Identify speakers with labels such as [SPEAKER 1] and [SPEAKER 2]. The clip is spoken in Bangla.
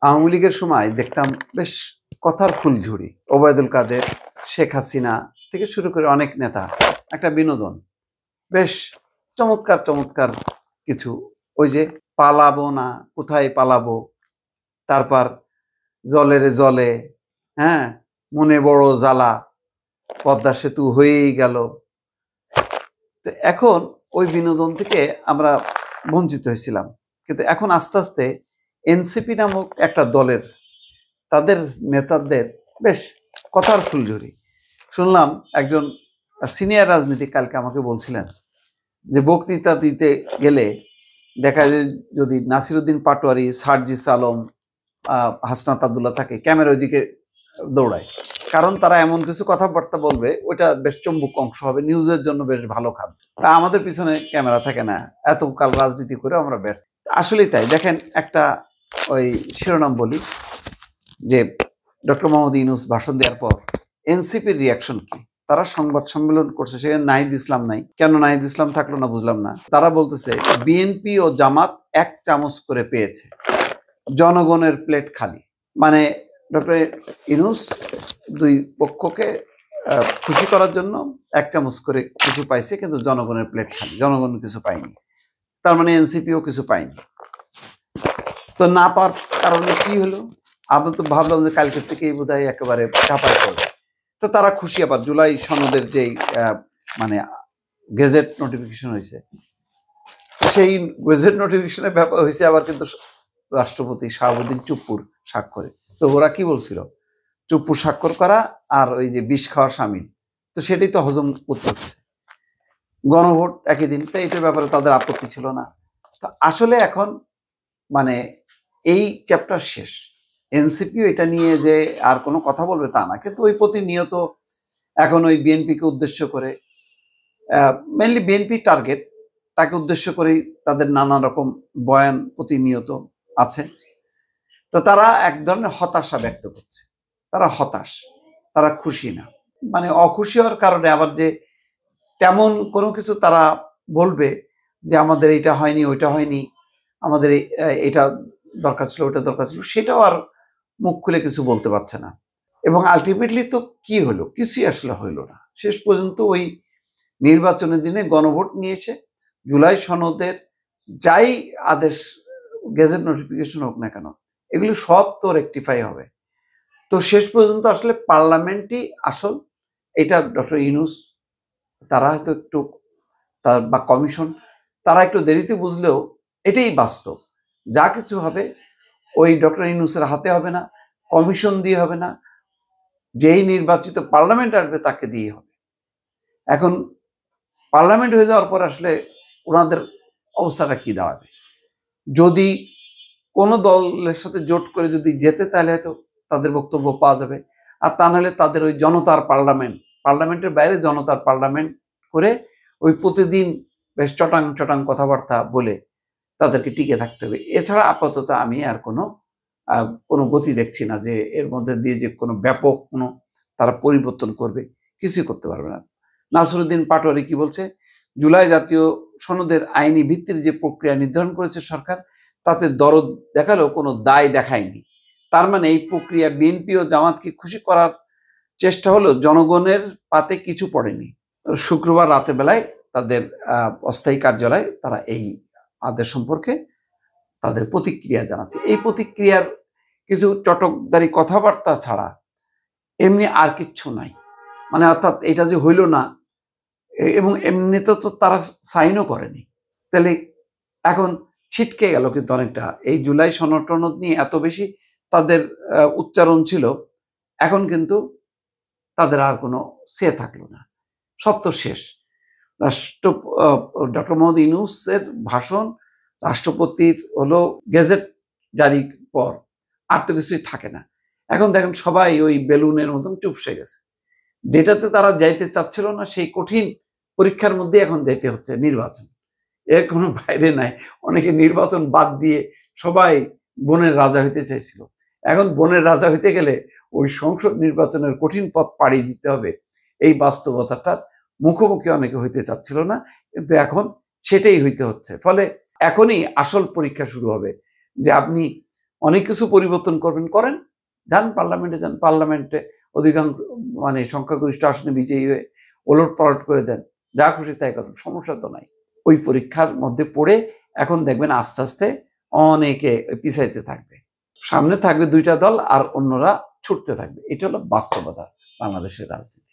[SPEAKER 1] আওয়ামী লীগের সময় দেখতাম বেশ কথার ফুলঝুরি। ওবায়দুল কাদের, শেখ হাসিনা থেকে শুরু করে অনেক নেতা একটা বিনোদন। বেশ চমৎকার চমৎকার কিছু। ওই যে পালাবো না, কোথায় পালাবো, তারপর জলে রে জলে, হ্যাঁ, মনে বড় জ্বালা, পদ্মা সেতু হয়েই গেল। তো এখন ওই বিনোদন থেকে আমরা বঞ্চিত হয়েছিলাম, কিন্তু এখন আস্তে আস্তে এনসিপি নামক একটা দলের তাদের নেতাদের বেশ কথার ফুলঝুরি। শুনলাম একজন সিনিয়র রাজনীতিক কালকে আমাকে বলছিলেন যে বক্তৃতা দিতে গেলে দেখা যায় যদি নাসিরুদ্দিন পাটোয়ারি, সার্জিস আলম, হাসনাত আব্দুল্লাহ থাকে, ক্যামেরা ওইদিকে দৌড়ায়, কারণ তারা এমন কিছু কথাবার্তা বলবে ওইটা বেশ চম্বুক অংশ হবে, নিউজের জন্য বেশ ভালো খাদ্য। আমাদের পিছনে ক্যামেরা থাকে না, এতকাল রাজনীতি করে আমরা ব্যর্থ। আসলেই তাই। দেখেন একটা ওই শিরোনাম বলি যে ডক্টর মোহাম্মদ ইউনূস ভাষণ দেওয়ার পর এনসিপির রিয়াকশন কি। তারা সংবাদ সম্মেলন করছে, সেখানে নাহিদ ইসলাম নাই, কেন নাহিদ ইসলাম থাকলো না বুঝলাম না। তারা বলতেছে বিএনপি ও জামাত 1 চামচ করে পেয়েছে, জনগণের প্লেট খালি। মানে ডক্টর ইউনূস দুই পক্ষকে খুশি করার জন্য 1 চামচ করে কিছু পাইছে, কিন্তু জনগণের প্লেট খালি, জনগণ কিছু পায়নি। তার মানে এনসিপিও কিছু পায়নি। তো না পাওয়ার কারণে কি হলো? আমরা তো ভাবলাম যে কালকের থেকেই বোধহয় একেবারে চাপায় পড়বে। তো তারা খুশি। আবার জুলাই সনদের যেই মানে গেজেট নোটিফিকেশন হয়েছে, সেই গেজেট নোটিফিকেশনের ব্যাপার হয়েছে আবার কিন্তু রাষ্ট্রপতি শাহাবুদ্দিন চুপ্পুর স্বাক্ষরে। তো ওরা কি বলছিল, চুপ্পুর স্বাক্ষর করা আর ওই যে বিষ খাওয়া সামিল, তো সেটাই তো হজম করতে হচ্ছে। গণভোট একই দিন, তো এইটার ব্যাপারে তাদের আপত্তি ছিল না। তো আসলে এখন মানে এই চ্যাপ্টার শেষ। এনসিপিও এটা নিয়ে যে আর কোনো কথা বলবে তা না, কিন্তু ওই প্রতিনিয়ত এখন ওই বিএনপিকে উদ্দেশ্য করে, মেনলি বিএনপি টার্গেট, তাকে উদ্দেশ্য করেই তাদের নানা রকম বয়ান প্রতিনিয়ত আছে। তো তারা এক ধরনের হতাশা ব্যক্ত করছে। তারা হতাশ, তারা খুশি না। মানে অখুশি হওয়ার কারণে আবার যে তেমন কোনো কিছু তারা বলবে যে আমাদের এটা হয়নি, ওইটা হয়নি, আমাদের এটা দরকার ছিল, ওইটা দরকার ছিল, সেটাও আর মুখ খুলে কিছু বলতে পারছে না। এবং আলটিমেটলি তো কি হলো, কিছুই আসলে হইল না। শেষ পর্যন্ত ওই নির্বাচনের দিনে গণভোট নিয়েছে, জুলাই সনদের যাই আদেশ, গেজেট নোটিফিকেশন হোক না কেন, এগুলো সব তো রেকটিফাই হবে। তো শেষ পর্যন্ত আসলে পার্লামেন্টই আসল। এটা ডক্টর ইউনূস তারা হয়তো একটু, তার বা কমিশন তারা একটু দেরিতে বুঝলেও এটাই বাস্তব। যা কিছু হবে ওই ডক্টর ইউনূসের হাতে হবে না, কমিশন দিয়ে হবে না, যেই নির্বাচিত পার্লামেন্ট আসবে তাকে দিয়ে হবে। এখন পার্লামেন্ট হয়ে যাওয়ার পর আসলে ওনাদের অবস্থাটা কি দাঁড়াবে? যদি কোনো দলের সাথে জোট করে যদি যেতে, তাহলে হয়তো তাদের বক্তব্য পাওয়া যাবে। আর তা নাহলে তাদের ওই জনতার পার্লামেন্ট, পার্লামেন্টের বাইরে জনতার পার্লামেন্ট করে ওই প্রতিদিন বেশ চটাং চটাং কথাবার্তা বলে তাদেরকে টিকে থাকতে হবে। এছাড়া আপাতত আমি আর কোনো গতি দেখছি না যে এর মধ্যে দিয়ে যে কোনো ব্যাপক কোনো তারা পরিবর্তন করবে, কিছুই করতে পারবে না। নাসিরুদ্দিন পাটোয়ারি কি বলছে, জুলাই জাতীয় সনদের আইনি ভিত্তির যে প্রক্রিয়া নির্ধারণ করেছে সরকার, তাতে দরদ দেখালেও কোনো দায় দেখায়নি। তার মানে এই প্রক্রিয়া বিএনপি ও জামাতকে খুশি করার চেষ্টা হলেও জনগণের পাতে কিছু পড়েনি। শুক্রবার রাতের বেলায় তাদের অস্থায়ী কার্যালয়ে তারা এই আদেশ সম্পর্কে তাদের প্রতিক্রিয়া জানাচ্ছে। এই প্রতিক্রিয়ার কিছু চটকদারি কথাবার্তা ছাড়া এমনি আর কিচ্ছু নাই। মানে অর্থাৎ এটা যে হইল না, এবং এমনিতে তো তারা সাইনও করেনি, তাহলে এখন ছিটকে গেল কিন্তু অনেকটা। এই জুলাই সনদ টনদ নিয়ে এত বেশি তাদের উচ্চারণ ছিল, এখন কিন্তু তাদের আর কোনো সে থাকলো না, সব তো শেষ। ডক্টর মোহাম্মদ ইউনূসের ভাষণ, রাষ্ট্রপতির হলো গেজেট জারির পর আর তো কিছুই থাকে না। এখন দেখেন সবাই ওই বেলুনের মতন চুপসে গেছে। যেটাতে তারা যাইতে চাচ্ছিল না, সেই কঠিন পরীক্ষার মধ্যে এখন যেতে হচ্ছে, নির্বাচন। এর কোনো বাইরে নাই। অনেকে নির্বাচন বাদ দিয়ে সবাই বনের রাজা হইতে চাইছিল। এখন বনের রাজা হইতে গেলে ওই সংসদ নির্বাচনের কঠিন পথ পাড়ি দিতে হবে। এই বাস্তবতাটার মুখোমুখি অনেকে হইতে চাচ্ছিল না, কিন্তু এখন সেটাই হইতে হচ্ছে। ফলে এখনই আসল পরীক্ষা শুরু হবে যে আপনি অনেক কিছু পরিবর্তন করবেন, করেন, যান পার্লামেন্টে, যান পার্লামেন্টে অধিকাংশ মানে সংখ্যাগরিষ্ঠ আসনে বিজয়ী হয়ে ওলট পালট করে দেন, যা খুশি তাই করেন, সমস্যা তো নাই। ওই পরীক্ষার মধ্যে পড়ে এখন দেখবেন আস্তে আস্তে অনেকে পিছাইতে থাকবে, সামনে থাকবে 2টা দল আর অন্যরা ছুটতে থাকবে। এটা হলো বাস্তবতা বাংলাদেশের রাজনীতি।